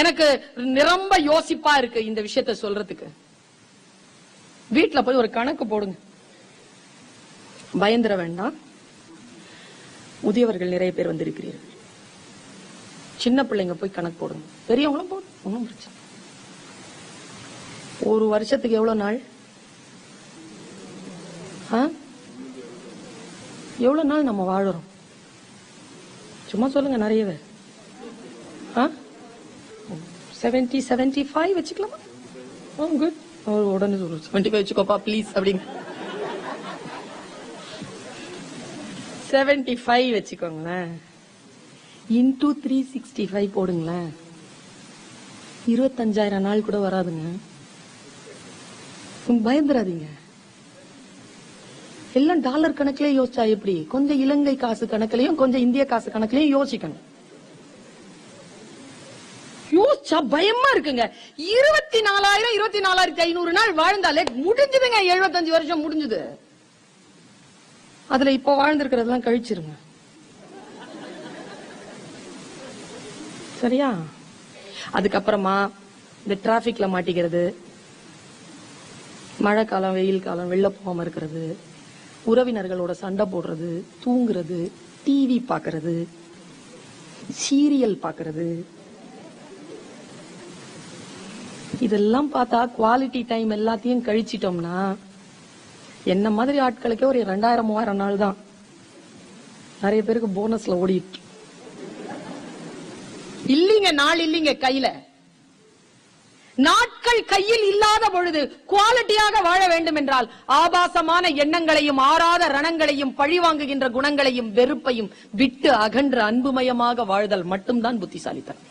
எனக்கு நிரம்ப யோசிப்பா இருக்கு இந்த விஷயத்த சொல்றதுக்கு. வீட்டுல போய் ஒரு கணக்கு போடுங்க. பயந்துர வேண்டாம். முதியவர்கள் நிறைய பேர் வந்திருக்கிறீர்கள். சின்ன பிள்ளைங்க போய் கணக்கு போடுங்க. பெரியவங்களும் போடும், ஒன்னும் பிரச்சனை. ஒரு வருஷத்துக்கு எவ்வளவு நாள்? எவ்வளவு நாள் நம்ம வாழறோம்? சும்மா சொல்லுங்க. நிறையவே 70, 75 வச்சுக்கலாமா? குட். உடனே சொல்லு 75 வச்சுக்கோப்பா ப்ளீஸ் அப்படிங்க. 75 வச்சுக்கோங்களேன். இன்டூ 365 போடுங்களேன். 25,000 நாள் கூட வராதுங்க. பயந்துராதீங்க. எல்லாம் டாலர் கணக்கிலே யோசிச்சா எப்படி? கொஞ்சம் இலங்கை காசு கணக்கிலையும் கொஞ்சம் இந்திய காசு கணக்கிலையும் யோசிக்கணும். யோசிச்சா பயமா இருக்குங்க. 24,000 24,500 நாள் வாழ்ந்தாலே முடிஞ்சுதுங்க. 75 வருஷம் முடிஞ்சுது. அதுல இப்ப வாழ்ந்திருக்கிறதெல்லாம் கழிச்சிருங்க. சரியா? அதுக்கப்புறமா இந்த டிராபிக்ல மாட்டிக்கிறது, மழை காலம் வெயில் காலம் வெளில போகாம இருக்கிறது, உறவினர்களோட சண்டை போடுறது, தூங்குறது, டிவி பாக்குறது, சீரியல் பாக்குறது, இதெல்லாம் பார்த்தா குவாலிட்டி டைம் எல்லாத்தையும் கழிச்சிட்டோம்னா என்ன மாதிரி ஆட்களுக்கே ஒரு 2000-3000 நாள் தான். நிறைய பேருக்கு போனஸ்ல ஓடிட்டு இல்லீங்க. நாள் இல்லீங்க கையில. நாட்கள் கையில் இல்லாத பொழுது குவாலிட்டியாக வாழ வேண்டும் என்றால் ஆபாசமான எண்ணங்களையும் ஆறாத ரணங்களையும் பழிவாங்குகின்ற குணங்களையும் வெறுப்பையும் விட்டு அகன்ற அன்புமயமாக வாழ்தல் மட்டும்தான் புத்திசாலித்தனம்.